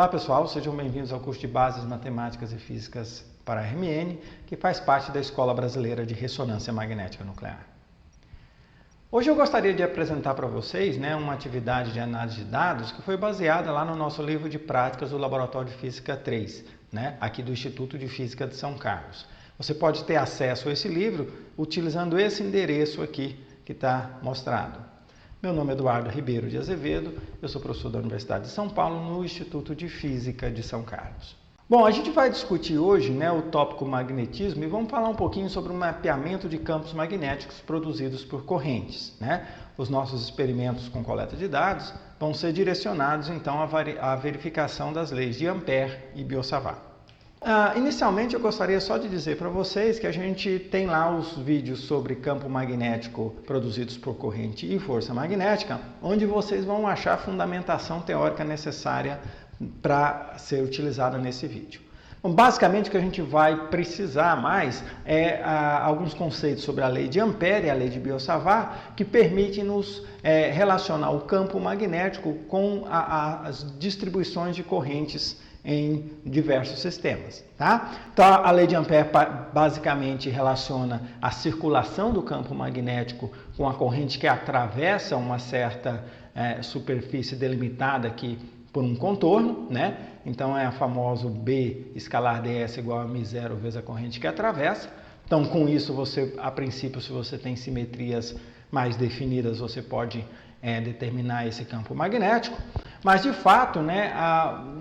Olá pessoal, sejam bem-vindos ao curso de Bases Matemáticas e Físicas para a RMN, que faz parte da Escola Brasileira de Ressonância Magnética Nuclear. Hoje eu gostaria de apresentar para vocês uma atividade de análise de dados que foi baseada lá no nosso livro de práticas do Laboratório de Física 3, aqui do Instituto de Física de São Carlos. Você pode ter acesso a esse livro utilizando esse endereço aqui que está mostrado. Meu nome é Eduardo Ribeiro de Azevedo, eu sou professor da Universidade de São Paulo no Instituto de Física de São Carlos. Bom, a gente vai discutir hoje o tópico magnetismo e vamos falar um pouquinho sobre o mapeamento de campos magnéticos produzidos por correntes. Os nossos experimentos com coleta de dados vão ser direcionados então à verificação das leis de Ampère e Biot-Savart. Inicialmente eu gostaria só de dizer para vocês que a gente tem lá os vídeos sobre campo magnético produzidos por corrente e força magnética, onde vocês vão achar a fundamentação teórica necessária para ser utilizada nesse vídeo. Bom, basicamente o que a gente vai precisar mais é alguns conceitos sobre a lei de Ampère e a lei de Biot-Savart, que permitem nos relacionar o campo magnético com as distribuições de correntes em diversos sistemas. Então, a lei de Ampère basicamente relaciona a circulação do campo magnético com a corrente que atravessa uma certa superfície delimitada aqui por um contorno, Então, é a famosa B escalar ds igual a μ0 vezes a corrente que atravessa. Então, com isso, você, a princípio, se você tem simetrias mais definidas, você pode determinar esse campo magnético. Mas, de fato,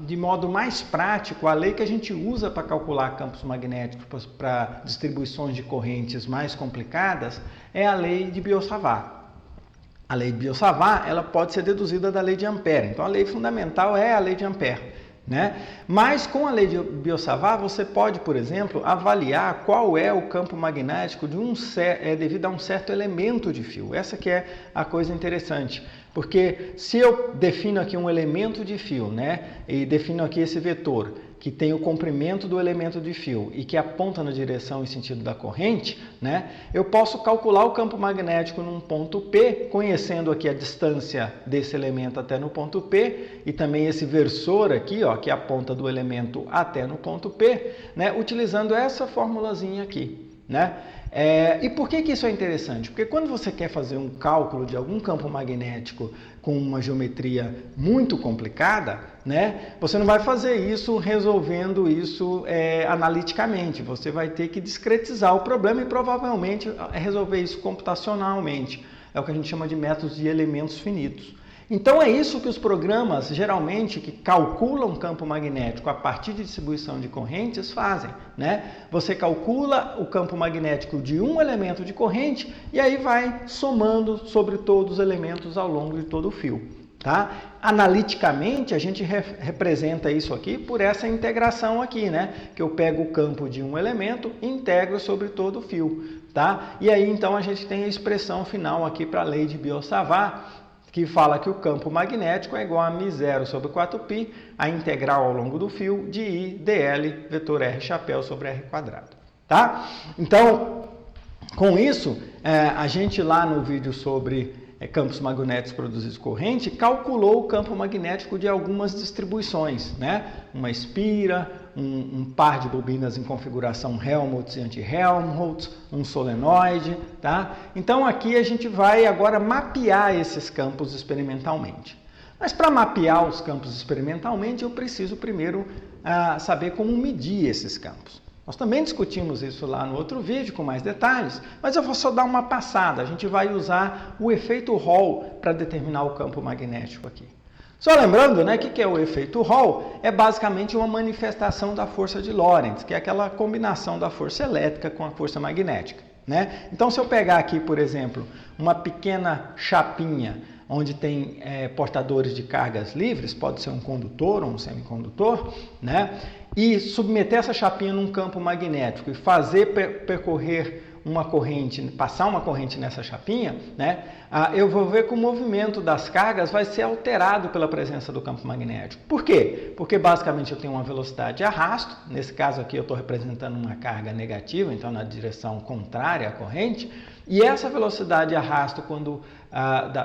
de modo mais prático, a lei que a gente usa para calcular campos magnéticos para distribuições de correntes mais complicadas é a lei de Biot-Savart. A lei de Biot-Savart ela pode ser deduzida da lei de Ampère. Então, a lei fundamental é a lei de Ampère. Mas com a lei de Biot-Savart você pode, por exemplo, avaliar qual é o campo magnético devido a um certo elemento de fio. Essa que é a coisa interessante, porque se eu defino aqui um elemento de fio, e defino aqui esse vetor que tem o comprimento do elemento de fio e que aponta na direção e sentido da corrente, eu posso calcular o campo magnético num ponto P, conhecendo aqui a distância desse elemento até no ponto P e também esse versor aqui, que aponta do elemento até no ponto P, utilizando essa formulazinha aqui. E por que isso é interessante? Porque quando você quer fazer um cálculo de algum campo magnético com uma geometria muito complicada, você não vai fazer isso resolvendo isso analiticamente. Você vai ter que discretizar o problema e provavelmente resolver isso computacionalmente. É o que a gente chama de métodos de elementos finitos. Então é isso que os programas, geralmente, que calculam campo magnético a partir de distribuição de correntes fazem. Você calcula o campo magnético de um elemento de corrente e aí vai somando sobre todos os elementos ao longo de todo o fio. Analiticamente, a gente representa isso aqui por essa integração aqui, que eu pego o campo de um elemento e integro sobre todo o fio. E aí, então, a gente tem a expressão final aqui para a lei de Biot-Savart, que fala que o campo magnético é igual a μ0 sobre 4π, a integral ao longo do fio de I dl vetor R chapéu sobre R quadrado. Então, com isso, a gente lá no vídeo sobre campos magnéticos produzidos por corrente, calculou o campo magnético de algumas distribuições, uma espira, um par de bobinas em configuração Helmholtz e anti-Helmholtz, um solenoide, Então aqui a gente vai agora mapear esses campos experimentalmente. Mas para mapear os campos experimentalmente, eu preciso primeiro saber como medir esses campos. Nós também discutimos isso lá no outro vídeo com mais detalhes, mas eu vou só dar uma passada. A gente vai usar o efeito Hall para determinar o campo magnético aqui. Só lembrando, o que é o efeito Hall? É basicamente uma manifestação da força de Lorentz, que é aquela combinação da força elétrica com a força magnética. Então, se eu pegar aqui, por exemplo, uma pequena chapinha onde tem portadores de cargas livres, pode ser um condutor ou um semicondutor, e submeter essa chapinha num campo magnético e fazer percorrer uma corrente, passar uma corrente nessa chapinha, eu vou ver que o movimento das cargas vai ser alterado pela presença do campo magnético. Por quê? Porque basicamente eu tenho uma velocidade de arrasto, nesse caso aqui eu estou representando uma carga negativa, então na direção contrária à corrente, e essa velocidade de arrasto, quando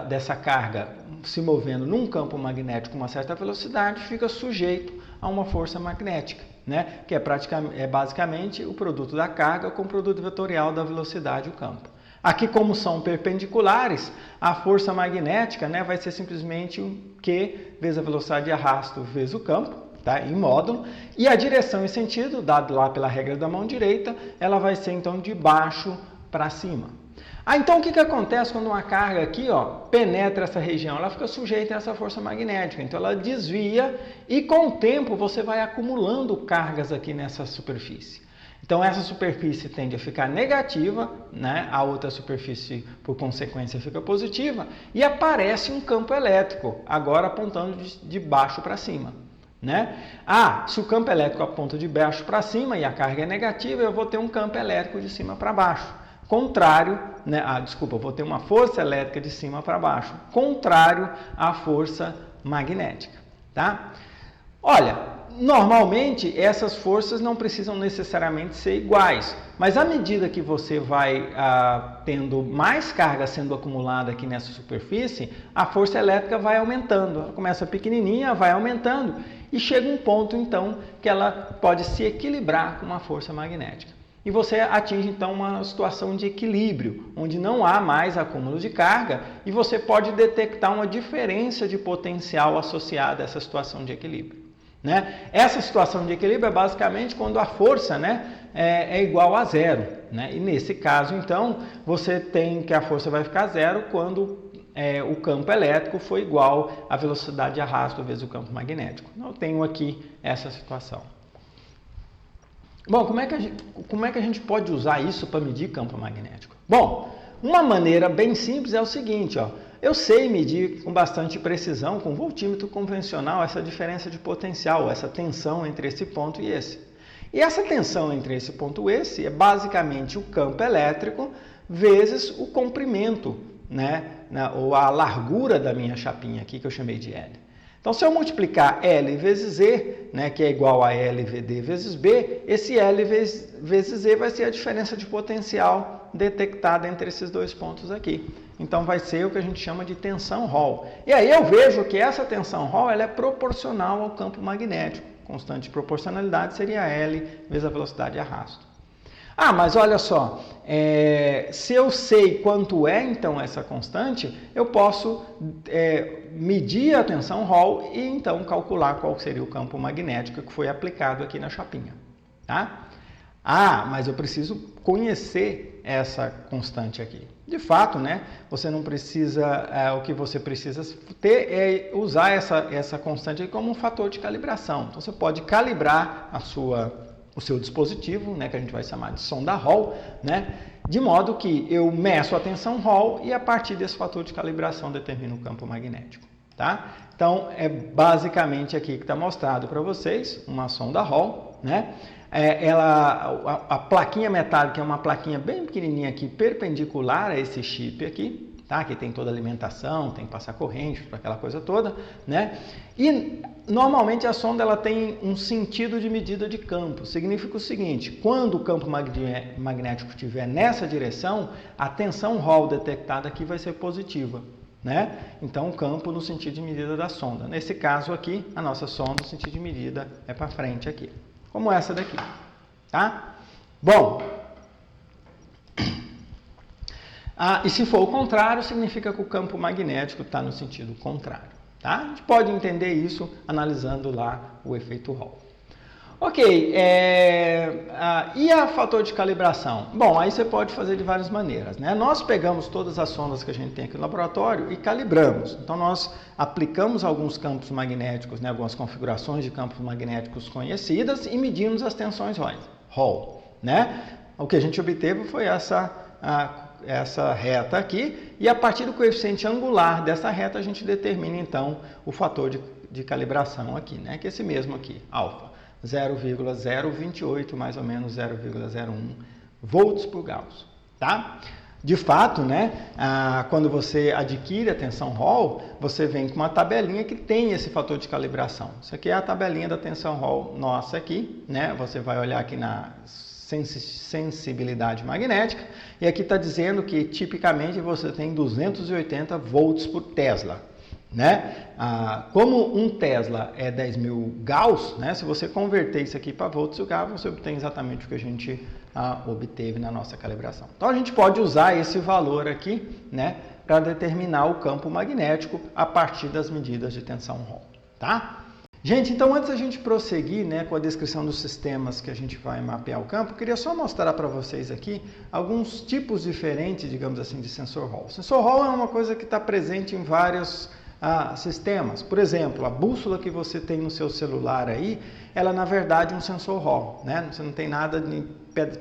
dessa carga se movendo num campo magnético com uma certa velocidade, fica sujeito a uma força magnética, né? Que é basicamente o produto da carga com o produto vetorial da velocidade e o campo. Aqui, como são perpendiculares, a força magnética, né, vai ser simplesmente o Q vezes a velocidade de arrasto vezes o campo, tá, em módulo. E a direção e sentido, dado lá pela regra da mão direita, ela vai ser então de baixo para cima. Então o que acontece quando uma carga aqui, ó, penetra essa região? Ela fica sujeita a essa força magnética, então ela desvia e com o tempo você vai acumulando cargas aqui nessa superfície. Então essa superfície tende a ficar negativa, né? A outra superfície por consequência fica positiva e aparece um campo elétrico, agora apontando de baixo para cima. Né? Se o campo elétrico aponta de baixo para cima e a carga é negativa, eu vou ter um campo elétrico de cima para baixo. Contrário, né? Eu vou ter uma força elétrica de cima para baixo, contrário à força magnética. Tá? Olha, normalmente essas forças não precisam necessariamente ser iguais, mas à medida que você vai tendo mais carga sendo acumulada aqui nessa superfície, a força elétrica vai aumentando. Ela começa pequenininha, vai aumentando e chega um ponto então que ela pode se equilibrar com uma força magnética. E você atinge então uma situação de equilíbrio, onde não há mais acúmulo de carga e você pode detectar uma diferença de potencial associada a essa situação de equilíbrio. Né? Essa situação de equilíbrio é basicamente quando a força, né, é igual a zero. Né? E nesse caso, então, você tem que a força vai ficar zero quando o campo elétrico for igual à velocidade de arrasto vezes o campo magnético. Então, eu tenho aqui essa situação. Bom, como é que a gente pode usar isso para medir campo magnético? Bom, uma maneira bem simples é o seguinte, ó. Eu sei medir com bastante precisão, com voltímetro convencional, essa diferença de potencial, essa tensão entre esse ponto e esse. E essa tensão entre esse ponto e esse é basicamente o campo elétrico vezes o comprimento, né, ou a largura da minha chapinha aqui, que eu chamei de L. Então, se eu multiplicar L vezes Z, né, que é igual a LVD vezes B, esse L vezes Z vai ser a diferença de potencial detectada entre esses dois pontos aqui. Então, vai ser o que a gente chama de tensão Hall. E aí eu vejo que essa tensão Hall ela é proporcional ao campo magnético. Constante de proporcionalidade seria L vezes a velocidade de arrasto. Mas olha só, se eu sei quanto é então essa constante, eu posso medir a tensão Hall e então calcular qual seria o campo magnético que foi aplicado aqui na chapinha. Tá? Mas eu preciso conhecer essa constante aqui. De fato, né, você não precisa, o que você precisa ter é usar essa constante aqui como um fator de calibração. Então você pode calibrar o seu dispositivo, né, que a gente vai chamar de sonda Hall, né, de modo que eu meço a tensão Hall e a partir desse fator de calibração determino o campo magnético. Tá? Então, é basicamente aqui que está mostrado para vocês uma sonda Hall, né? A plaquinha metálica é uma plaquinha bem pequenininha aqui, perpendicular a esse chip aqui, tá? Que tem toda a alimentação, tem que passar corrente, aquela coisa toda, né? E normalmente a sonda ela tem um sentido de medida de campo. Significa o seguinte: quando o campo magnético estiver nessa direção, a tensão Hall detectada aqui vai ser positiva, né? Então o campo no sentido de medida da sonda. Nesse caso aqui, a nossa sonda, o sentido de medida é para frente aqui, como essa daqui, tá? Bom, e se for o contrário, significa que o campo magnético está no sentido contrário, tá? A gente pode entender isso analisando lá o efeito Hall. Ok, e a fator de calibração? Bom, aí você pode fazer de várias maneiras, né? Nós pegamos todas as sondas que a gente tem aqui no laboratório e calibramos. Então, nós aplicamos alguns campos magnéticos, né, algumas configurações de campos magnéticos conhecidas e medimos as tensões Hall, né? O que a gente obteve foi essa reta aqui e a partir do coeficiente angular dessa reta a gente determina, então, o fator de calibração aqui, né? Que é esse mesmo aqui, alfa. 0,028, mais ou menos 0,01 volts por Gauss, tá? De fato, né, quando você adquire a tensão Hall, você vem com uma tabelinha que tem esse fator de calibração. Isso aqui é a tabelinha da tensão Hall nossa aqui, né? Você vai olhar aqui na sensibilidade magnética e aqui está dizendo que tipicamente você tem 280 volts por Tesla, né? Como um Tesla é 10.000 Gauss, né? Se você converter isso aqui para volts e Gauss, você obtém exatamente o que a gente obteve na nossa calibração. Então a gente pode usar esse valor aqui, né, para determinar o campo magnético a partir das medidas de tensão Hall, tá? Gente, então antes da gente prosseguir, né, com a descrição dos sistemas que a gente vai mapear o campo, eu queria só mostrar para vocês aqui alguns tipos diferentes, digamos assim, de sensor Hall. O sensor Hall é uma coisa que está presente em vários sistemas. Por exemplo, a bússola que você tem no seu celular aí, ela na verdade é um sensor Hall, né? Você não tem nada de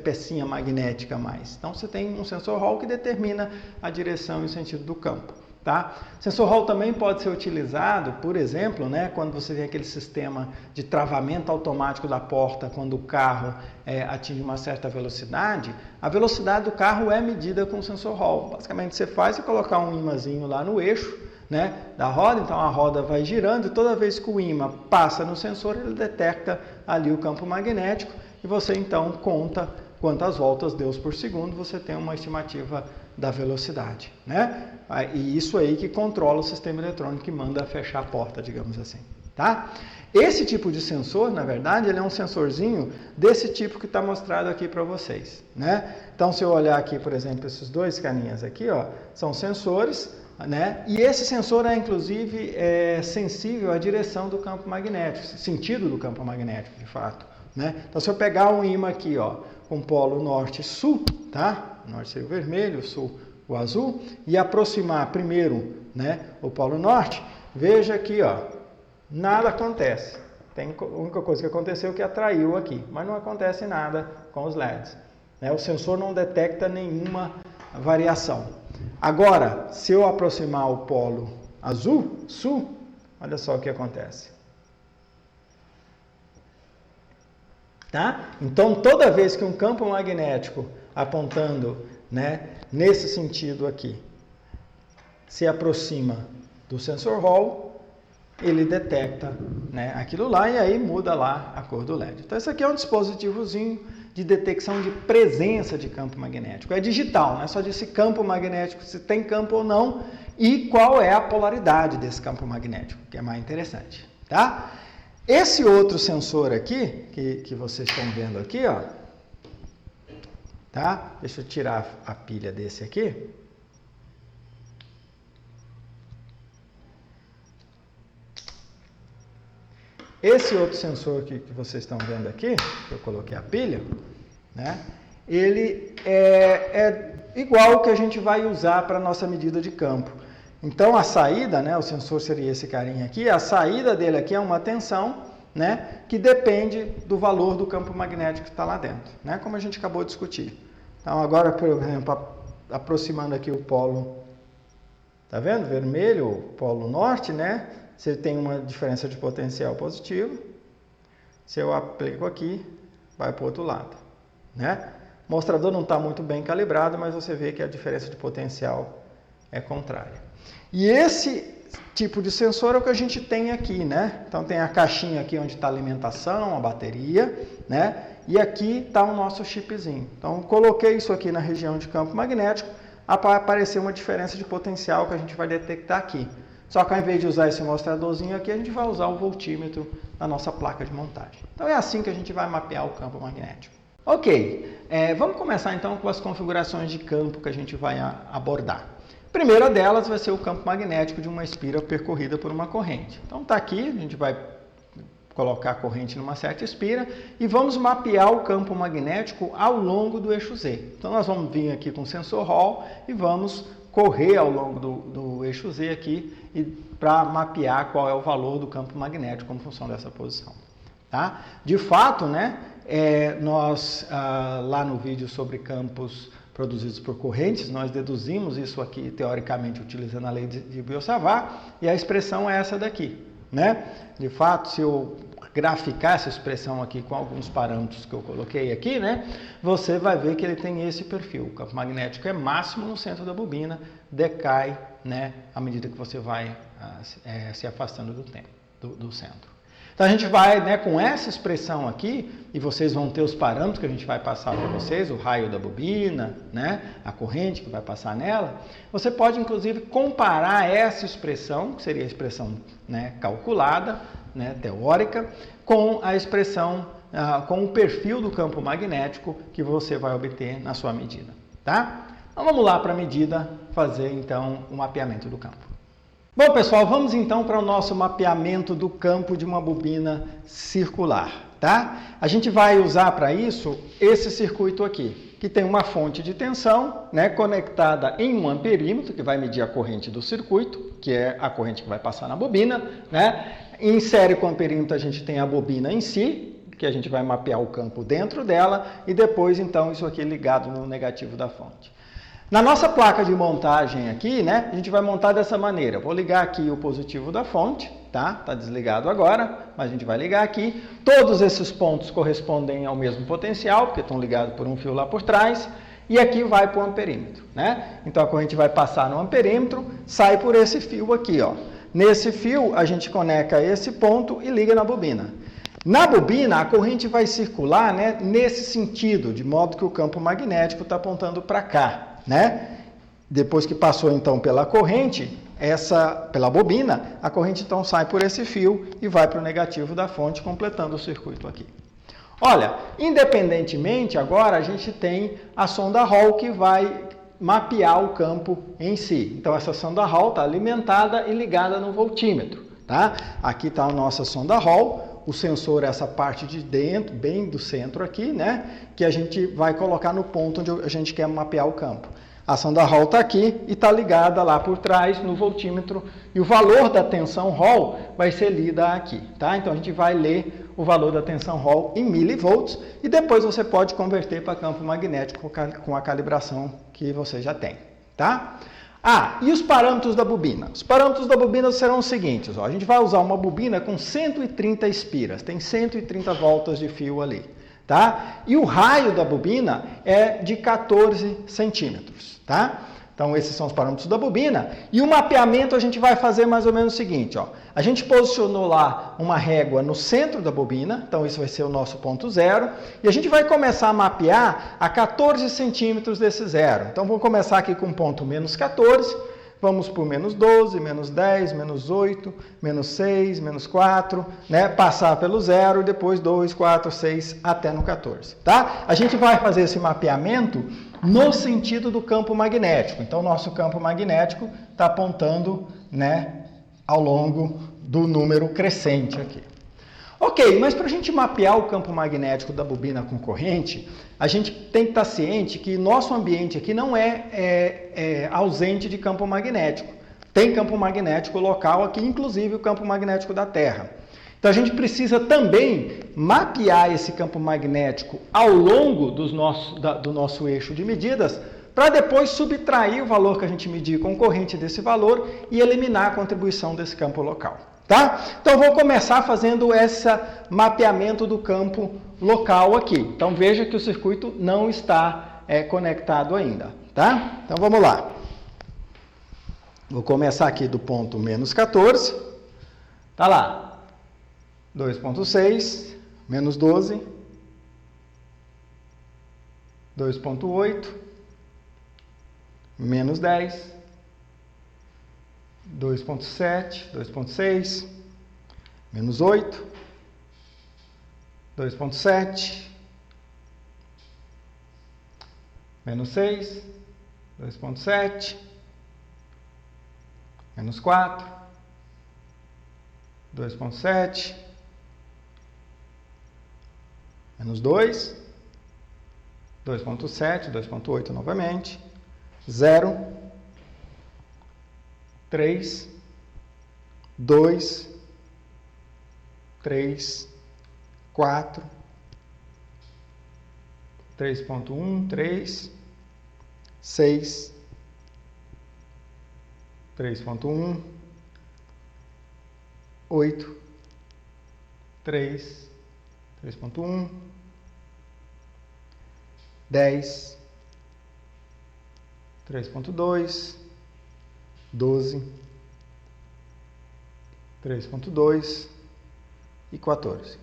pecinha magnética mais. Então você tem um sensor Hall que determina a direção e o sentido do campo. Tá? Sensor Hall também pode ser utilizado, por exemplo, né, quando você tem aquele sistema de travamento automático da porta, quando o carro atinge uma certa velocidade, a velocidade do carro é medida com o sensor Hall. Basicamente você faz colocar um ímãzinho lá no eixo, né, da roda, então a roda vai girando e toda vez que o ímã passa no sensor, ele detecta ali o campo magnético e você então conta quantas voltas deu por segundo, você tem uma estimativa da velocidade, né? E isso aí que controla o sistema eletrônico que manda fechar a porta, digamos assim, tá? Esse tipo de sensor, na verdade, ele é um sensorzinho desse tipo que está mostrado aqui para vocês, né? Então, se eu olhar aqui, por exemplo, esses dois caninhas aqui, ó, são sensores, né? E esse sensor é, inclusive, sensível à direção do campo magnético, sentido do campo magnético, de fato, né? Então, se eu pegar um ímã aqui, ó, com polo norte e sul, tá? Norte seria o vermelho, sul o azul, e aproximar primeiro, né, o polo norte, veja aqui, ó, nada acontece. A única coisa que aconteceu é que atraiu aqui, mas não acontece nada com os LEDs. Né? O sensor não detecta nenhuma variação. Agora, se eu aproximar o polo azul, sul, olha só o que acontece. Tá? Então, toda vez que um campo magnético apontando, né, nesse sentido aqui, se aproxima do sensor Hall, ele detecta, né, aquilo lá e aí muda lá a cor do LED. Então, esse aqui é um dispositivozinho de detecção de presença de campo magnético. É digital, não é só de se campo magnético, se tem campo ou não e qual é a polaridade desse campo magnético, que é mais interessante, tá? Esse outro sensor aqui, que vocês estão vendo aqui, ó, tá? Deixa eu tirar a pilha desse aqui. Esse outro sensor que vocês estão vendo aqui, que eu coloquei a pilha, né? Ele é igual ao que a gente vai usar para a nossa medida de campo. Então, a saída, né, o sensor seria esse carinha aqui, a saída dele aqui é uma tensão, né, que depende do valor do campo magnético que está lá dentro, né, como a gente acabou de discutir. Então, agora, por exemplo, aproximando aqui o polo, tá vendo? Vermelho, o polo norte, né? Você tem uma diferença de potencial positivo. Se eu aplico aqui, vai para o outro lado, né? O mostrador não está muito bem calibrado, mas você vê que a diferença de potencial é contrária. E esse tipo de sensor é o que a gente tem aqui, né? Então tem a caixinha aqui onde está a alimentação, a bateria, né? E aqui está o nosso chipzinho. Então coloquei isso aqui na região de campo magnético, vai aparecer uma diferença de potencial que a gente vai detectar aqui. Só que ao invés de usar esse mostradorzinho aqui, a gente vai usar o voltímetro na nossa placa de montagem. Então é assim que a gente vai mapear o campo magnético. Ok, vamos começar então com as configurações de campo que a gente vai abordar. A primeira delas vai ser o campo magnético de uma espira percorrida por uma corrente. Então está aqui, a gente vai colocar a corrente numa certa espira e vamos mapear o campo magnético ao longo do eixo Z. Então nós vamos vir aqui com o sensor Hall e vamos correr ao longo do eixo Z aqui para mapear qual é o valor do campo magnético como função dessa posição. Tá? De fato, né, nós lá no vídeo sobre campos produzidos por correntes, nós deduzimos isso aqui teoricamente utilizando a lei de Biot-Savart e a expressão é essa daqui. Né? De fato, se eu graficar essa expressão aqui com alguns parâmetros que eu coloquei aqui, né, você vai ver que ele tem esse perfil. O campo magnético é máximo no centro da bobina, decai, né, à medida que você vai se afastando do centro. Então a gente vai, né, com essa expressão aqui, e vocês vão ter os parâmetros que a gente vai passar para vocês, o raio da bobina, né, a corrente que vai passar nela. Você pode inclusive comparar essa expressão, que seria a expressão, né, calculada, né, teórica, com a expressão, com o perfil do campo magnético que você vai obter na sua medida. Tá? Então vamos lá para a medida, fazer então o mapeamento do campo. Bom, pessoal, vamos então para o nosso mapeamento do campo de uma bobina circular, tá? A gente vai usar para isso esse circuito aqui, que tem uma fonte de tensão, né, conectada em um amperímetro, que vai medir a corrente do circuito, que é a corrente que vai passar na bobina, né? Em série com o amperímetro a gente tem a bobina em si, que a gente vai mapear o campo dentro dela, e depois então isso aqui ligado no negativo da fonte. Na nossa placa de montagem aqui, né, a gente vai montar dessa maneira. Vou ligar aqui o positivo da fonte, tá? Tá desligado agora, mas a gente vai ligar aqui. Todos esses pontos correspondem ao mesmo potencial, porque estão ligados por um fio lá por trás. E aqui vai para o amperímetro, né? Então a corrente vai passar no amperímetro, sai por esse fio aqui, ó. Nesse fio a gente conecta esse ponto e liga na bobina. Na bobina a corrente vai circular, né, nesse sentido, de modo que o campo magnético está apontando para cá. Né? Depois que passou então pela corrente, pela bobina, a corrente então sai por esse fio e vai para o negativo da fonte, completando o circuito aqui. Olha, independentemente, agora a gente tem a sonda Hall que vai mapear o campo em si. Então essa sonda Hall está alimentada e ligada no voltímetro. Tá? Aqui está a nossa sonda Hall. O sensor é essa parte de dentro, bem do centro aqui, né? Que a gente vai colocar no ponto onde a gente quer mapear o campo. A sonda Hall está aqui e está ligada lá por trás no voltímetro. E o valor da tensão Hall vai ser lida aqui, tá? Então a gente vai ler o valor da tensão Hall em milivolts e depois você pode converter para campo magnético com a calibração que você já tem, tá? E os parâmetros da bobina? Os parâmetros da bobina serão os seguintes. Ó, a gente vai usar uma bobina com 130 espiras, tem 130 voltas de fio ali. Tá? E o raio da bobina é de 14 centímetros. Tá? Então, esses são os parâmetros da bobina. E o mapeamento a gente vai fazer mais ou menos o seguinte. Ó. A gente posicionou lá uma régua no centro da bobina, então isso vai ser o nosso ponto zero. E a gente vai começar a mapear a 14 centímetros desse zero. Então, vamos começar aqui com o ponto menos 14. Vamos por menos 12, menos 10, menos 8, menos 6, menos 4, né? Passar pelo zero, depois 2, 4, 6, até no 14. Tá? A gente vai fazer esse mapeamento no sentido do campo magnético. Então, o nosso campo magnético está apontando, né, ao longo do número crescente aqui. Ok, mas para a gente mapear o campo magnético da bobina com corrente, a gente tem que estar ciente que nosso ambiente aqui não é ausente de campo magnético. Tem campo magnético local aqui, inclusive o campo magnético da Terra. Então a gente precisa também mapear esse campo magnético ao longo do nosso eixo de medidas, para depois subtrair o valor que a gente medir com corrente desse valor e eliminar a contribuição desse campo local. Tá? Então, vou começar fazendo esse mapeamento do campo local aqui. Então, veja que o circuito não está conectado ainda. Tá? Então, vamos lá. Vou começar aqui do ponto menos 14. Tá lá. 2,6, menos 12, 2,8, menos 10. 2,7, 2,6, menos 8, 2,7, menos 6, 2,7, menos 4, 2,7, menos 2, 2,7, 2,8 novamente, 0, 3, 2, 3, 4, 3,1, 3, 6, 3,1, 8, 3, 3,1, 10, 3,2, 12, 3,2, e 14.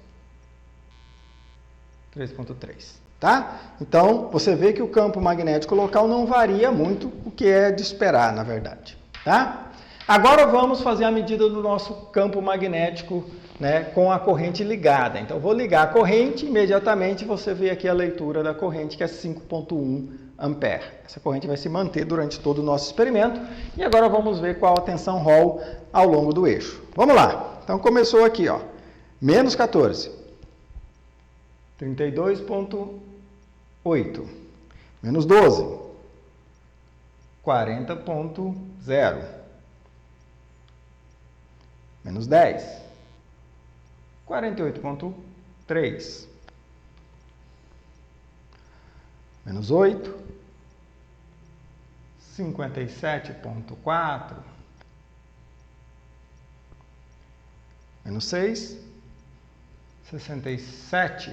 3,3. Tá? Então, você vê que o campo magnético local não varia muito, o que é de esperar, na verdade. Tá? Agora vamos fazer a medida do nosso campo magnético, né, com a corrente ligada. Então, vou ligar a corrente, imediatamente você vê aqui a leitura da corrente, que é 5,1 ampere. Essa corrente vai se manter durante todo o nosso experimento. E agora vamos ver qual a tensão Hall ao longo do eixo. Vamos lá. Então, começou aqui, ó, menos 14. 32,8. Menos 12. 40,0. Menos 10. 48,3. Menos 8. 57,4. Menos 6. 67.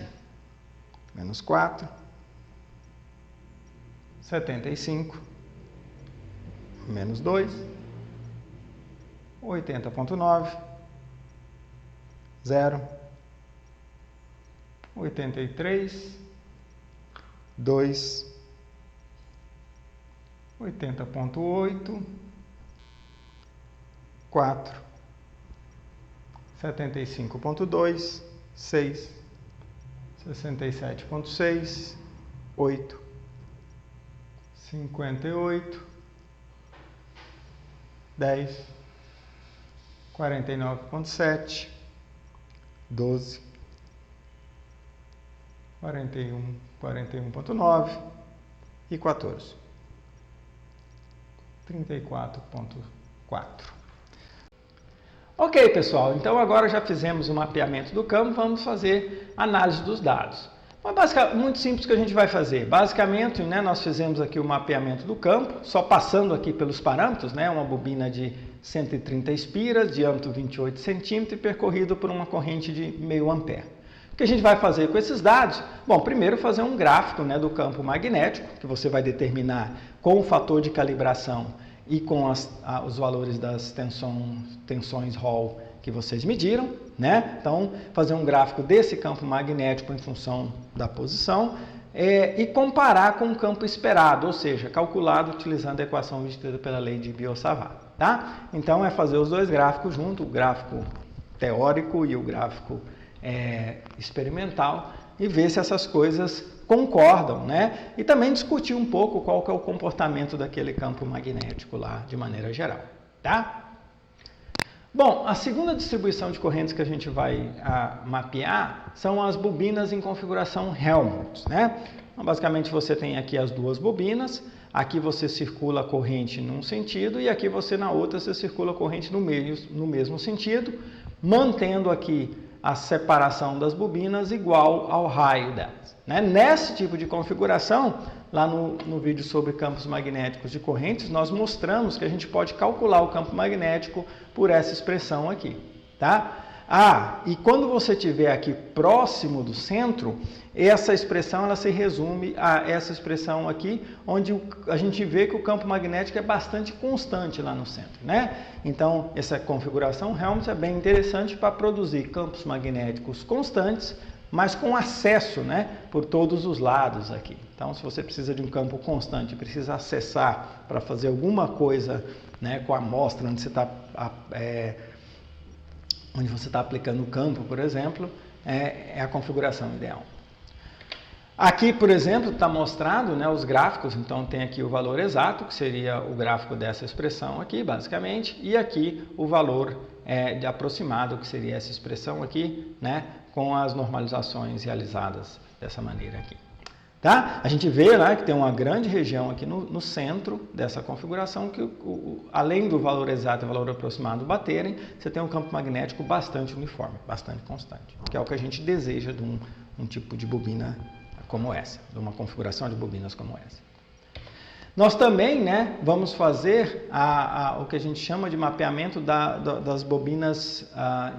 Menos 4. 75. Menos 2. 80,9. 0. 83. 2. 80,8. 4. 75,2. 6. 67,6. 8. 58. 10. 49,7. 12. 41. 41,9. E 14. 34,4. Ok, pessoal, então agora já fizemos o mapeamento do campo, vamos fazer análise dos dados. Mas basicamente, muito simples que a gente vai fazer. Basicamente, né, nós fizemos aqui o mapeamento do campo, só passando aqui pelos parâmetros, né, uma bobina de 130 espiras, diâmetro 28 centímetros e percorrido por uma corrente de meio ampere. O que a gente vai fazer com esses dados? Bom, primeiro fazer um gráfico, né, do campo magnético, que você vai determinar com o fator de calibração e com os valores das tensões Hall que vocês mediram, né? Então, fazer um gráfico desse campo magnético em função da posição e comparar com o campo esperado, ou seja, calculado utilizando a equação obtida pela lei de Biot-Savart, tá? Então, é fazer os dois gráficos juntos, o gráfico teórico e o gráfico experimental, e ver se essas coisas concordam, né? E também discutir um pouco qual que é o comportamento daquele campo magnético lá, de maneira geral, tá? Bom, a segunda distribuição de correntes que a gente vai mapear são as bobinas em configuração Helmholtz, né? Então, basicamente, você tem aqui as duas bobinas, aqui você circula a corrente num sentido e aqui você na outra você circula a corrente no mesmo sentido, mantendo aqui a separação das bobinas igual ao raio delas, né? Nesse tipo de configuração, lá no vídeo sobre campos magnéticos de correntes, nós mostramos que a gente pode calcular o campo magnético por essa expressão aqui, tá? E quando você estiver aqui próximo do centro, essa expressão ela se resume a essa expressão aqui, onde a gente vê que o campo magnético é bastante constante lá no centro, né? Então, essa configuração Helmholtz é bem interessante para produzir campos magnéticos constantes, mas com acesso, né, por todos os lados aqui. Então, se você precisa de um campo constante, precisa acessar para fazer alguma coisa, né, com a amostra onde você está aplicando o campo, por exemplo, é a configuração ideal. Aqui, por exemplo, está mostrado, né, os gráficos, então tem aqui o valor exato, que seria o gráfico dessa expressão aqui, basicamente, e aqui o valor de aproximado, que seria essa expressão aqui, né, com as normalizações realizadas dessa maneira aqui. Tá? A gente vê, né, que tem uma grande região aqui no centro dessa configuração que, além do valor exato e o valor aproximado baterem, você tem um campo magnético bastante uniforme, bastante constante, que é o que a gente deseja de um tipo de bobina como essa, de uma configuração de bobinas como essa. Nós também, né, vamos fazer o que a gente chama de mapeamento das bobinas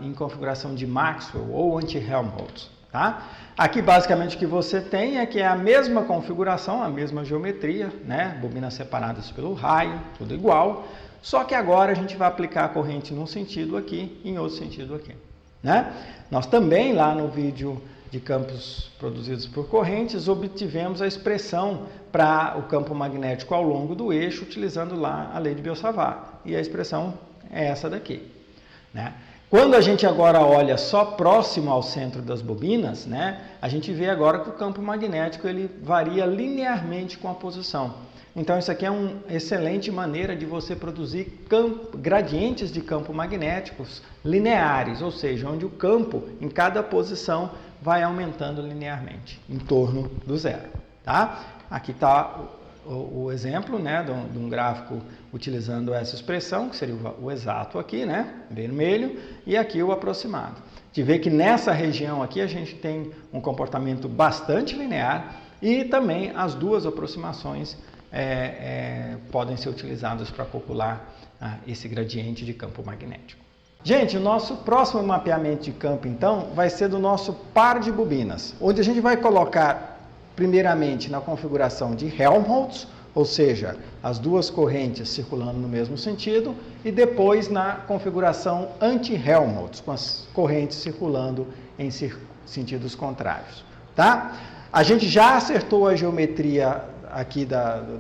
em configuração de Maxwell ou anti-Helmholtz. Tá? Aqui basicamente o que você tem é que é a mesma configuração, a mesma geometria, né? Bobinas separadas pelo raio, tudo igual, só que agora a gente vai aplicar a corrente num sentido aqui e em outro sentido aqui. né? Nós também, lá no vídeo de campos produzidos por correntes, obtivemos a expressão para o campo magnético ao longo do eixo, utilizando lá a lei de Biot-Savart. E a expressão é essa daqui, né? Quando a gente agora olha só próximo ao centro das bobinas, né, a gente vê agora que o campo magnético ele varia linearmente com a posição. Então, isso aqui é uma excelente maneira de você produzir gradientes de campo magnéticos lineares, ou seja, onde o campo em cada posição vai aumentando linearmente, em torno do zero. Tá? Aqui está o exemplo, né, de um gráfico utilizando essa expressão, que seria o exato aqui, né, vermelho, e aqui o aproximado. De ver que nessa região aqui a gente tem um comportamento bastante linear e também as duas aproximações podem ser utilizadas para calcular esse gradiente de campo magnético. Gente, o nosso próximo mapeamento de campo, então, vai ser do nosso par de bobinas, onde a gente vai colocar, primeiramente, na configuração de Helmholtz, ou seja, as duas correntes circulando no mesmo sentido, e depois na configuração anti-Helmholtz, com as correntes circulando em sentidos contrários. Tá? A gente já acertou a geometria aqui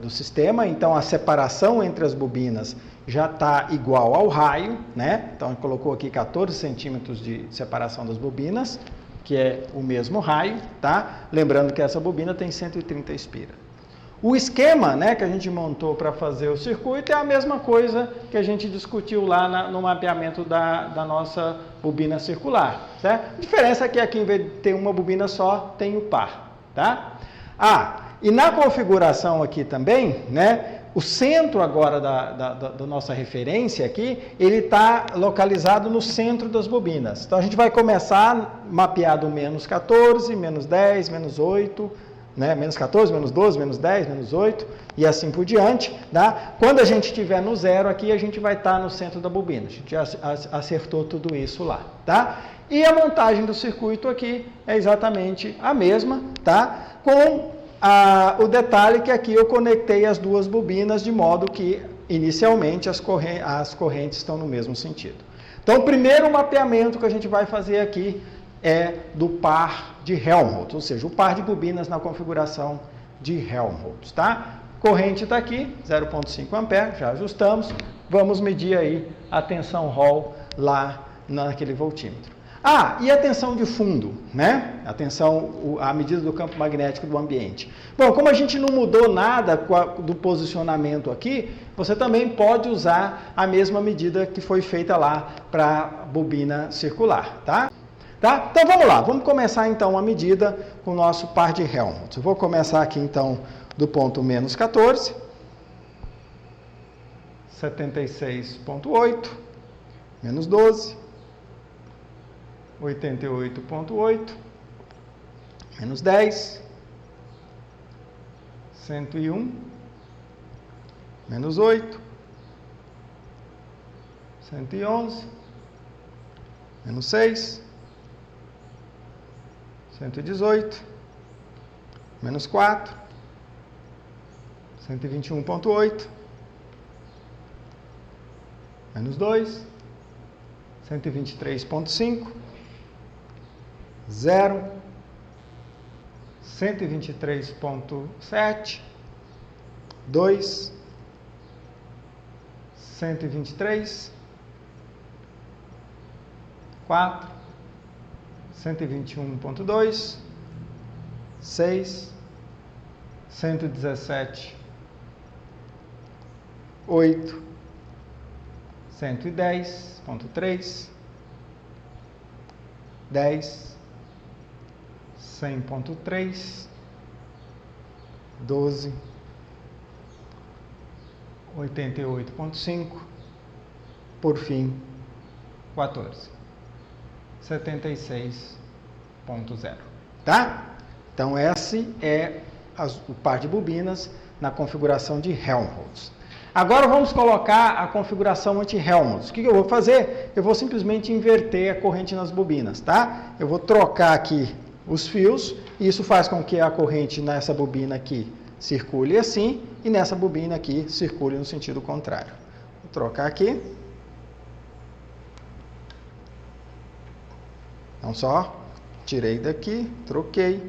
do sistema, então a separação entre as bobinas já está igual ao raio, né? Então, colocou aqui 14 centímetros de separação das bobinas, que é o mesmo raio, tá? Lembrando que essa bobina tem 130 espiras. O esquema, né, que a gente montou para fazer o circuito é a mesma coisa que a gente discutiu lá no mapeamento da nossa bobina circular, certo? A diferença é que aqui, em vez de ter uma bobina só, tem o par, tá? E na configuração aqui também, né, o centro agora da nossa referência aqui, ele está localizado no centro das bobinas. Então, a gente vai começar mapeado menos 14, menos 10, menos 8, né? Menos 14, menos 12, menos 10, menos 8, e assim por diante. Tá? Quando a gente estiver no zero aqui, a gente vai estar no centro da bobina. A gente já acertou tudo isso lá. Tá? E a montagem do circuito aqui é exatamente a mesma, tá? Com o detalhe que aqui eu conectei as duas bobinas de modo que, inicialmente, as correntes estão no mesmo sentido. Então, o primeiro mapeamento que a gente vai fazer aqui é do par de Helmholtz, ou seja, o par de bobinas na configuração de Helmholtz. Tá? Corrente está aqui, 0,5 ampere, já ajustamos. Vamos medir aí a tensão Hall lá naquele voltímetro. E a tensão de fundo, né? A medida do campo magnético do ambiente. Bom, como a gente não mudou nada do posicionamento aqui, você também pode usar a mesma medida que foi feita lá para a bobina circular, tá? Então vamos lá, vamos começar então a medida com o nosso par de Helmholtz. Eu vou começar aqui então do ponto menos 14, 76,8, menos 12, 88,8, menos 10, 101, menos 8, 111, menos 6, 118, menos 4, 121,8, menos 2, 123,5, 0, 123,7, 2, 123, 4, 121,2, 6, 117, 8, 110,3, 10, 100,3, 12, 88,5, por fim, 14, 76,0. Tá? Então, esse é o par de bobinas na configuração de Helmholtz. Agora vamos colocar a configuração anti-Helmholtz. O que eu vou fazer? Eu vou simplesmente inverter a corrente nas bobinas, tá? Eu vou trocar aqui os fios, e isso faz com que a corrente nessa bobina aqui circule assim, e nessa bobina aqui circule no sentido contrário. Vou trocar aqui. Então, só tirei daqui, troquei,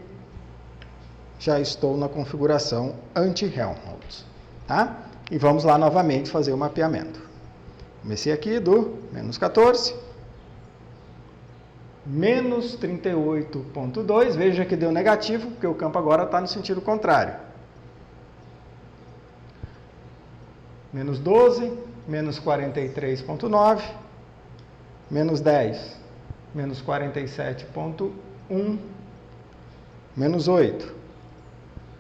já estou na configuração anti-Helmholtz, tá? E vamos lá novamente fazer o mapeamento. Comecei aqui do menos 14, menos 38,2, veja que deu negativo, porque o campo agora está no sentido contrário. Menos 12, menos 43,9, menos 10, menos 47,1, menos 8,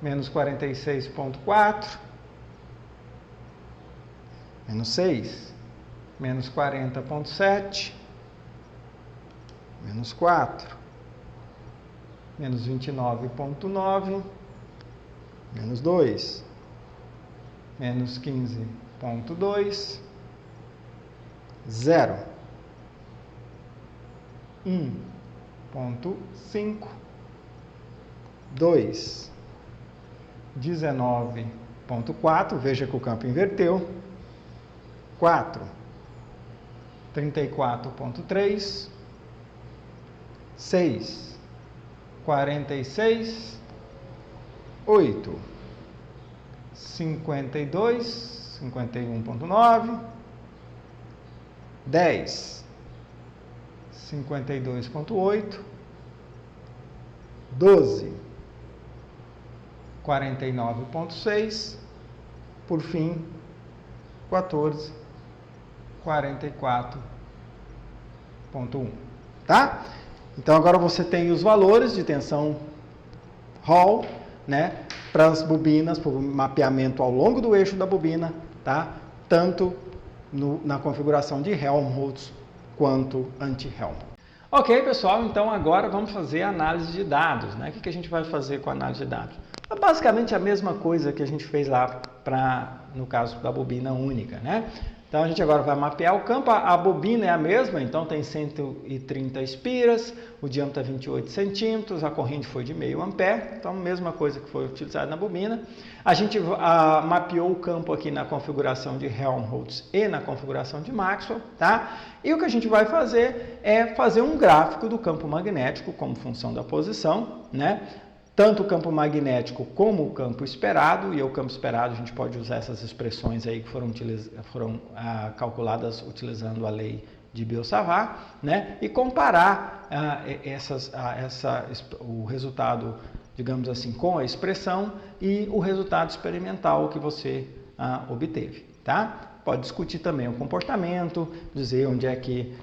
menos 46,4, menos 6, menos 40,7, menos 4, menos 29,9, menos 2, menos 15,2, 0, 1,5, 2, 19,4, veja que o campo inverteu, 4, 34,3, 6, 46, 8, 52, 51,9, 10, 52,8, 12, 49,6, por fim, 14, 44,1, tá? Então, agora você tem os valores de tensão Hall, né, para as bobinas, para o mapeamento ao longo do eixo da bobina, tá? Tanto na configuração de Helmholtz quanto anti-Helmholtz. Ok, pessoal, então agora vamos fazer a análise de dados, né? O que a gente vai fazer com a análise de dados? É basicamente a mesma coisa que a gente fez lá no caso da bobina única, né? Então, a gente agora vai mapear o campo, a bobina é a mesma, então tem 130 espiras, o diâmetro é 28 centímetros, a corrente foi de meio ampere, então a mesma coisa que foi utilizada na bobina. A gente mapeou o campo aqui na configuração de Helmholtz e na configuração de Maxwell, tá? E o que a gente vai fazer é fazer um gráfico do campo magnético como função da posição, né? Tanto o campo magnético como o campo esperado, e o campo esperado a gente pode usar essas expressões aí que foram calculadas utilizando a lei de Biot-Savart, né? E comparar o resultado, digamos assim, com a expressão e o resultado experimental que você obteve, tá? Pode discutir também o comportamento, dizer onde é que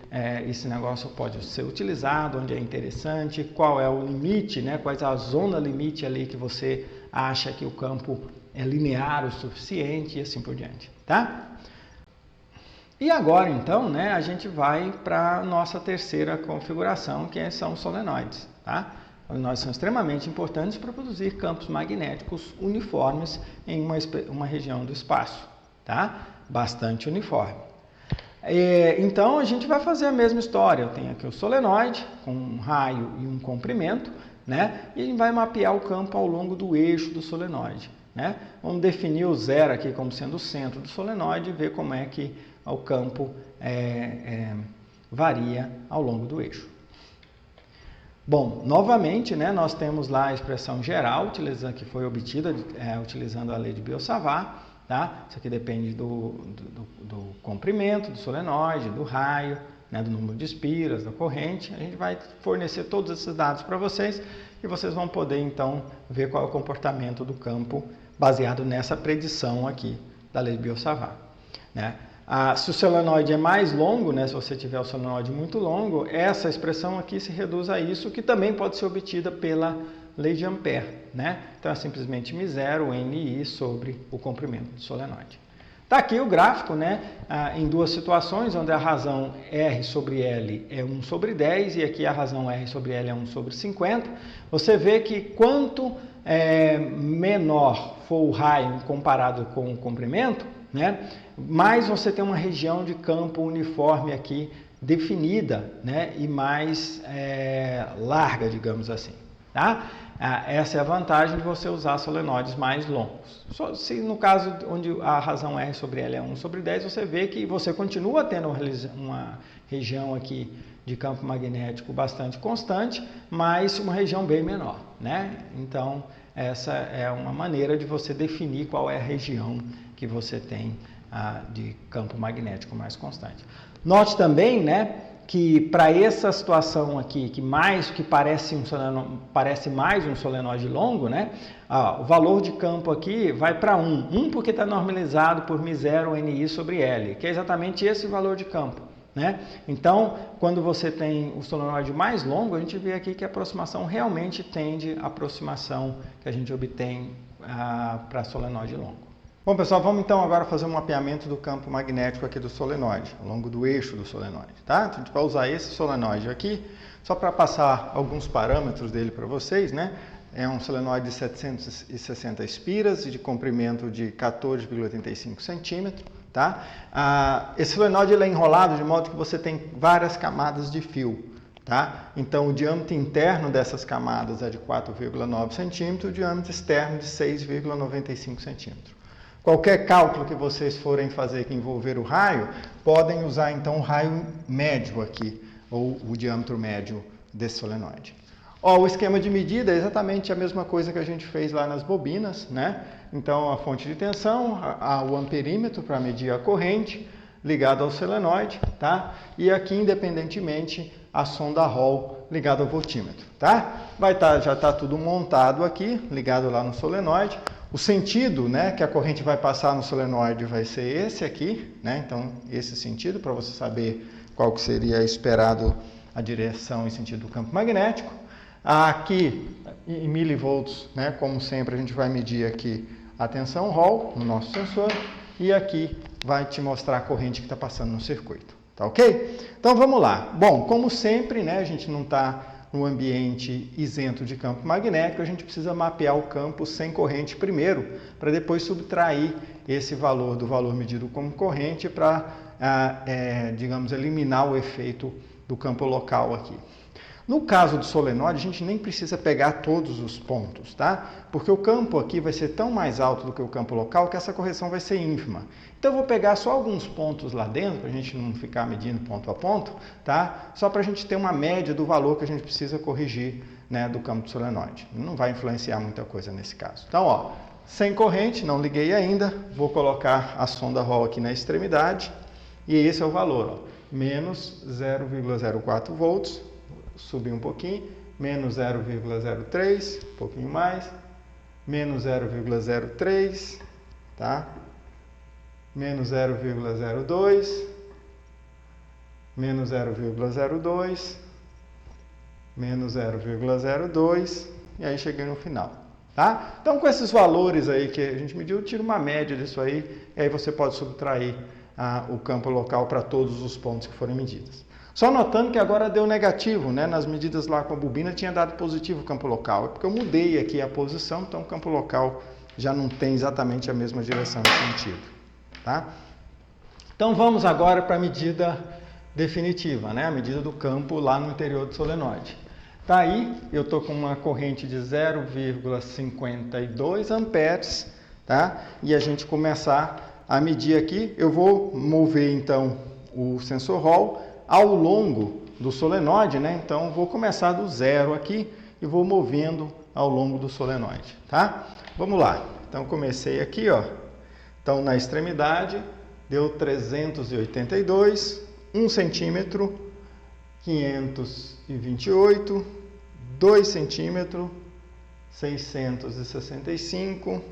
esse negócio pode ser utilizado, onde é interessante, qual é o limite, né? Qual é a zona limite ali que você acha que o campo é linear o suficiente e assim por diante, tá? E agora, então, né, a gente vai para a nossa terceira configuração, que são os solenoides, tá? Os solenoides são extremamente importantes para produzir campos magnéticos uniformes em uma região do espaço, tá? Bastante uniforme. Então, a gente vai fazer a mesma história. Eu tenho aqui o solenoide, com um raio e um comprimento, né? E a gente vai mapear o campo ao longo do eixo do solenoide, né? Vamos definir o zero aqui como sendo o centro do solenoide e ver como é que o campo varia ao longo do eixo. Bom, novamente, né, nós temos lá a expressão geral, que foi obtida utilizando a lei de Biot-Savart. Tá? Isso aqui depende do comprimento do solenoide, do raio, né, do número de espiras, da corrente. A gente vai fornecer todos esses dados para vocês e vocês vão poder, então, ver qual é o comportamento do campo baseado nessa predição aqui da lei de Biot-Savart, né? Se o solenoide é mais longo, né, se você tiver o solenoide muito longo, essa expressão aqui se reduz a isso, que também pode ser obtida pela lei de Ampère, né? Então é simplesmente μ0 NI sobre o comprimento do solenoide. Está aqui o gráfico, né? Em duas situações, onde a razão R sobre L é 1 sobre 10 e aqui a razão R sobre L é 1 sobre 50. Você vê que quanto menor for o raio comparado com o comprimento, né, mais você tem uma região de campo uniforme aqui definida, né, e mais larga, digamos assim. Tá? Essa é a vantagem de você usar solenoides mais longos. Só se no caso onde a razão R sobre L é 1 sobre 10, você vê que você continua tendo uma região aqui de campo magnético bastante constante, mas uma região bem menor, né? Então, essa é uma maneira de você definir qual é a região que você tem de campo magnético mais constante. Note também, né, que para essa situação aqui, que parece mais um solenoide longo, né, o valor de campo aqui vai para 1. 1 porque está normalizado por μ0 Ni sobre L, que é exatamente esse valor de campo, né? Então, quando você tem o solenoide mais longo, a gente vê aqui que a aproximação realmente tende à aproximação que a gente obtém para solenoide longo. Bom, pessoal, vamos então agora fazer um mapeamento do campo magnético aqui do solenoide, ao longo do eixo do solenoide, tá? Então, a gente vai usar esse solenoide aqui, só para passar alguns parâmetros dele para vocês, né? É um solenoide de 760 espiras e de comprimento de 14,85 centímetros, tá? Esse solenoide ele é enrolado de modo que você tem várias camadas de fio, tá? Então, o diâmetro interno dessas camadas é de 4,9 centímetros, o diâmetro externo de 6,95 centímetros. Qualquer cálculo que vocês forem fazer que envolver o raio, podem usar então o raio médio aqui, ou o diâmetro médio desse solenoide. O esquema de medida é exatamente a mesma coisa que a gente fez lá nas bobinas, né? Então, a fonte de tensão, o amperímetro para medir a corrente, ligado ao solenoide, tá? E aqui, independentemente, a sonda Hall ligada ao voltímetro, tá? Já está tudo montado aqui, ligado lá no solenoide. O sentido, né, que a corrente vai passar no solenoide vai ser esse aqui, né? Então, esse sentido, para você saber qual que seria esperado a direção e sentido do campo magnético. Aqui, em milivolts, né, como sempre, a gente vai medir aqui a tensão Hall no nosso sensor. E aqui vai te mostrar a corrente que está passando no circuito, tá ok? Então, vamos lá. Bom, como sempre, né, a gente não está no ambiente isento de campo magnético, a gente precisa mapear o campo sem corrente primeiro, para depois subtrair esse valor do valor medido como corrente para, digamos, eliminar o efeito do campo local aqui. No caso do solenoide, a gente nem precisa pegar todos os pontos, tá? Porque o campo aqui vai ser tão mais alto do que o campo local que essa correção vai ser ínfima. Então, eu vou pegar só alguns pontos lá dentro, para a gente não ficar medindo ponto a ponto, tá? Só para a gente ter uma média do valor que a gente precisa corrigir, né, do campo do solenoide. Não vai influenciar muita coisa nesse caso. Então, sem corrente, não liguei ainda, vou colocar a sonda Hall aqui na extremidade, e esse é o valor, menos 0,04 volts, subir um pouquinho, menos 0,03, um pouquinho mais, menos 0,03, tá? Menos 0,02, menos 0,02, menos 0,02, e aí cheguei no final, tá? Então, com esses valores aí que a gente mediu, tira uma média disso aí, e aí você pode subtrair o campo local para todos os pontos que forem medidos. Só notando que agora deu negativo, né? Nas medidas lá com a bobina tinha dado positivo o campo local. É porque eu mudei aqui a posição, então o campo local já não tem exatamente a mesma direção e sentido, tá? Então vamos agora para a medida definitiva, né? A medida do campo lá no interior do solenoide. Tá aí, eu estou com uma corrente de 0,52 amperes, tá? E a gente começar a medir aqui, eu vou mover então o sensor Hall ao longo do solenoide, né? Então, vou começar do zero aqui e vou movendo ao longo do solenoide, tá? Vamos lá. Então, comecei aqui, ó. Então, na extremidade, deu 382, 1 centímetro, 528, 2 centímetros, 665,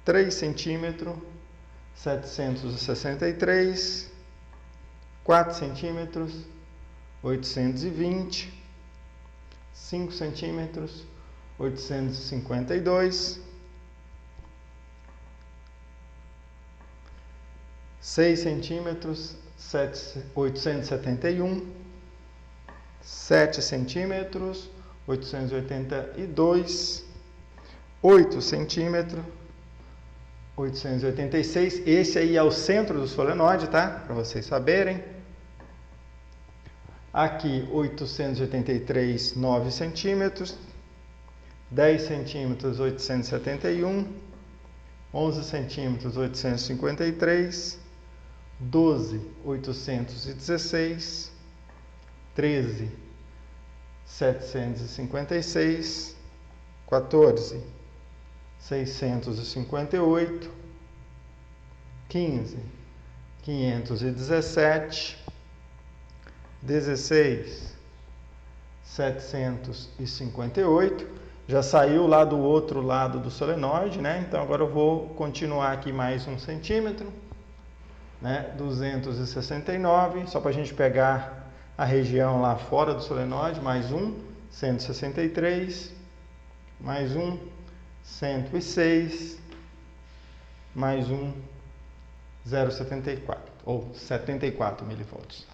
3 centímetros, 763, 4 centímetros, 820, 5 centímetros, 852, 6 centímetros, 871, 7 centímetros, 882, 8 centímetros, 886. Esse aí é o centro do solenoide, tá? Para vocês saberem. Aqui, 883, 9 centímetros. 10 centímetros 871, 11 centímetros 853, 12 816, 13 756, 14 658, 15 517, 16 758. Já saiu lá do outro lado do solenoide, né? Então agora eu vou continuar aqui mais 1 centímetro, né? 269, só para a gente pegar a região lá fora do solenoide, mais um, 163, mais um, 106, mais um, 0,74 ou 74 milivolts.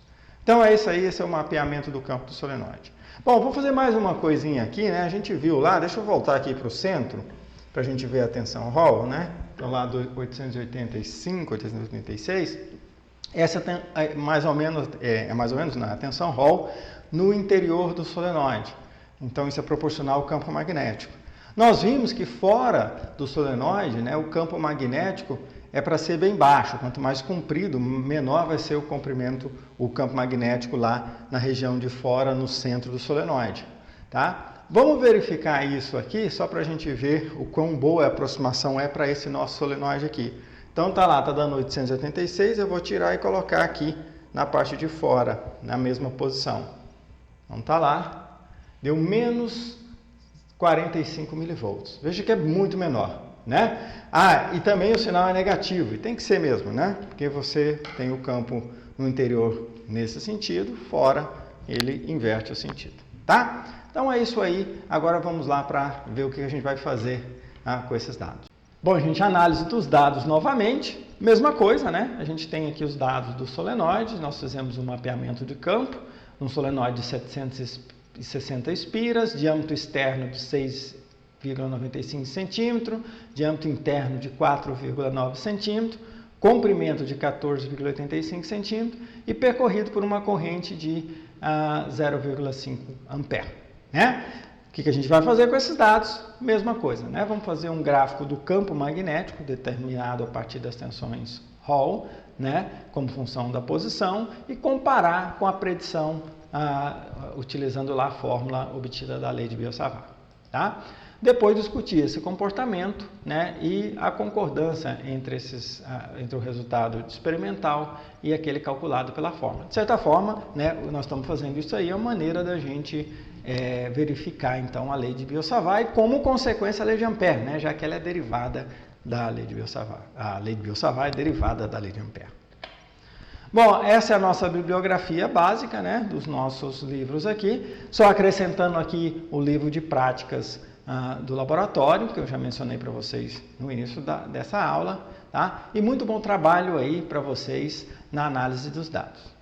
Então é isso aí, esse é o mapeamento do campo do solenoide. Bom, vou fazer mais uma coisinha aqui, né? A gente viu lá, deixa eu voltar aqui para o centro, para a gente ver a tensão Hall, né? Então lá do 885, 886, essa é mais ou menos na tensão Hall no interior do solenoide. Então isso é proporcional ao campo magnético. Nós vimos que fora do solenoide, né, o campo magnético é para ser bem baixo. Quanto mais comprido, menor vai ser o comprimento, o campo magnético lá na região de fora, no centro do solenoide. Tá? Vamos verificar isso aqui, só para a gente ver o quão boa a aproximação é para esse nosso solenoide aqui. Então tá lá, tá dando 886, eu vou tirar e colocar aqui na parte de fora, na mesma posição. Então tá lá, deu menos 45 milivolts. Veja que é muito menor, né? Ah, e também o sinal é negativo, e tem que ser mesmo, né? Porque você tem o campo no interior nesse sentido, fora ele inverte o sentido, tá? Então é isso aí, agora vamos lá para ver o que a gente vai fazer com esses dados. Bom, gente, análise dos dados novamente, mesma coisa, né? A gente tem aqui os dados do solenoide, nós fizemos um mapeamento de campo, um solenoide de 760 espiras, diâmetro externo de 6,95 centímetros, diâmetro interno de 4,9 centímetros, comprimento de 14,85 centímetros e percorrido por uma corrente de 0,5 ampere. Né? O que a gente vai fazer com esses dados? Mesma coisa, né? Vamos fazer um gráfico do campo magnético determinado a partir das tensões Hall, né? Como função da posição, e comparar com a predição utilizando lá a fórmula obtida da lei de Biot-Savart. Tá? Depois discutir esse comportamento, né, e a concordância entre o resultado experimental e aquele calculado pela fórmula. De certa forma, né, nós estamos fazendo isso aí, é uma maneira da gente verificar então a lei de Biot-Savart e como consequência a lei de Ampère, né, já que ela é derivada da lei de Biot-Savart. A lei de Biot-Savart é derivada da lei de Ampère. Bom, essa é a nossa bibliografia básica, né, dos nossos livros aqui. Só acrescentando aqui o livro de práticas do laboratório, que eu já mencionei para vocês no início dessa aula, tá? E muito bom trabalho aí para vocês na análise dos dados.